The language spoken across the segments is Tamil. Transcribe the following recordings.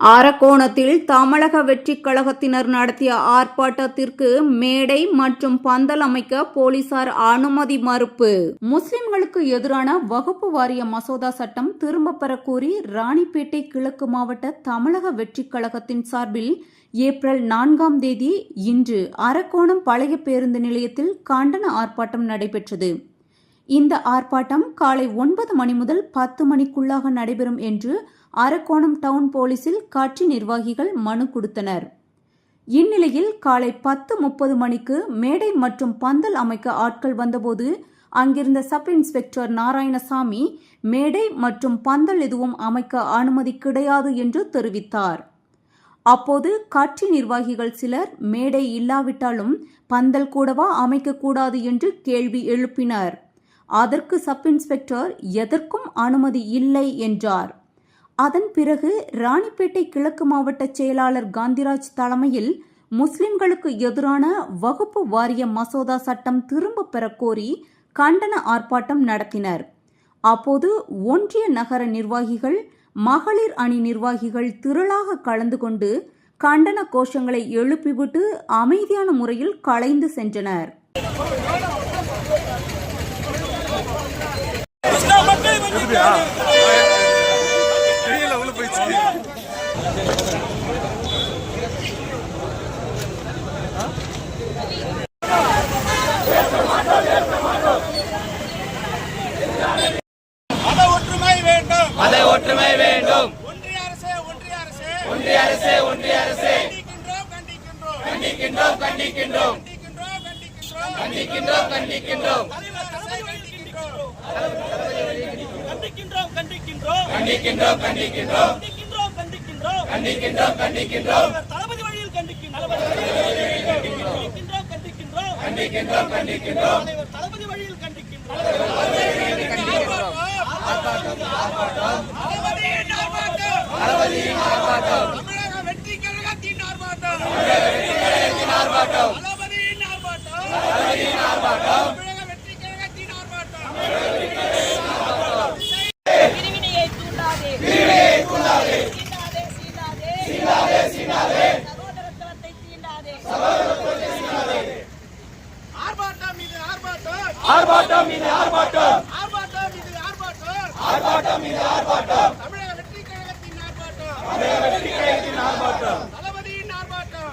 அரக்கோணத்தில் தமிழக வெற்றிக் கழகத்தினர் நடத்திய ஆர்ப்பாட்டத்திற்கு மேடை மற்றும் பந்தல் அமைக்க போலீசார் அனுமதி மறுப்பு. முஸ்லிம்களுக்கு எதிரான வகுப்பு வாரிய மசோதா சட்டம் திரும்பப் பெற கோரி ராணிப்பேட்டை கிழக்கு மாவட்ட தமிழக வெற்றிக் கழகத்தின் சார்பில் ஏப்ரல் 4ஆம் தேதி இன்று அரக்கோணம் பழைய பேருந்து நிலையத்தில் கண்டன ஆர்ப்பாட்டம் நடைபெற்றது. இந்த ஆர்ப்பாட்டம் காலை 9 மணி முதல் 10 மணிக்குள்ளாக நடைபெறும் என்று அரக்கோணம் டவுன் போலீசில் கட்சி நிர்வாகிகள் மனு கொடுத்தனர். இந்நிலையில் காலை 10:30 மணிக்கு மேடை மற்றும் பந்தல் அமைக்க ஆட்கள் வந்தபோது அங்கிருந்த சப் இன்ஸ்பெக்டர் நாராயணசாமி மேடை மற்றும் பந்தல் எதுவும் அமைக்க அனுமதி கிடையாது என்று தெரிவித்தார். அப்போது கட்சி நிர்வாகிகள் சிலர் மேடை இல்லாவிட்டாலும் பந்தல் கூடவா அமைக்கக்கூடாது என்று கேள்வி எழுப்பினர். அதற்கு சப் இன்ஸ்பெக்டர் எதற்கும் அனுமதி இல்லை என்றார். அதன் பிறகு ராணிப்பேட்டை கிழக்கு மாவட்ட செயலாளர் காந்திராஜ் தலைமையில் முஸ்லிம்களுக்கு எதிரான வகுப்பு வாரிய மசோதா சட்டம் திரும்பப் பெற கோரி கண்டன ஆர்ப்பாட்டம் நடத்தினர். அப்போது ஒன்றிய நகர நிர்வாகிகள், மகளிர் அணி நிர்வாகிகள் திரளாக கலந்து கொண்டு கண்டன கோஷங்களை எழுப்பிவிட்டு அமைதியான முறையில் கலைந்து சென்றனர். அதை ஒற்றுமை வேண்டும். ஒன்றிய அரசே கண்டிக்கின்றோம். தளபதி வழியில் கண்டிக்கின்றோம். தளபதி வழியில் கண்டிக்கின்றோம். தமிழக வெற்றிக் கழகத்தின் ஆர்ப்பாட்டம். தமிழக வெற்றிக் கழகத்தின் ஆர்ப்பாட்டம். பிரிவினையை தூண்டாதே. சீண்டாதே. சகோதரத்துவத்தை தீண்டாதே. ஆர்ப்பாட்டம் மீது ஆர்ப்பாட்டம். தமிழக வெற்றிக் கழகத்தின் ஆர்ப்பாட்டம். தளபதியின் ஆர்ப்பாட்டம்.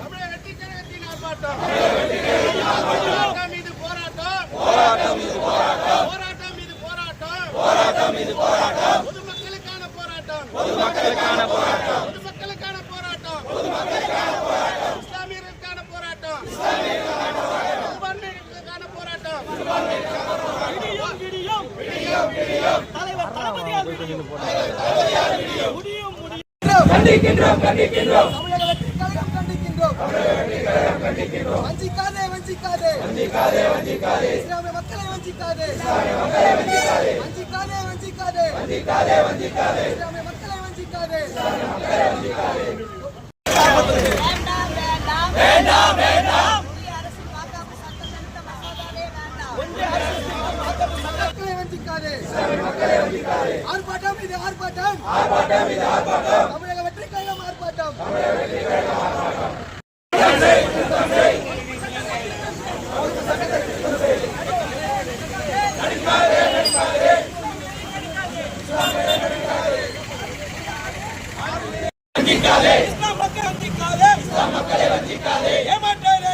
தமிழக வெற்றிக் கழகத்தின் ஆர்ப்பாட்டம். போராட்டம். பொதுமக்களுக்கான போராட்டம். இஸ்லாமியர்களுக்கான போராட்டம். சிறுபான்மையினருக்கான போராட்டம். தலைவர் தளபதியால் முடியும். கண்டிக்கின்றோம். தமிழக வெற்றிக் கழகம் கண்டிக்கின்றோம். வஞ்சிக்காதே. இஸ்லாமிய மக்களை வஞ்சிக்காதே. இஸ்லாமிய மக்களை வஞ்சிக்காதே. வேண்டாம். ஒன்றிய அரசின் வாக்காளர் சட்ட திருத்த மசோதாவே வேண்டாம். மக்களை வஞ்சிக்காதே. ஆர்ப்பாட்டம் இது ஆர்ப்பாட்டம். தமிழக வெற்றிக் கழகம் ஆர்ப்பாட்டம். இஸ்லாம் மக்களை வஞ்சிக்காதே. ஏமாற்றாதே.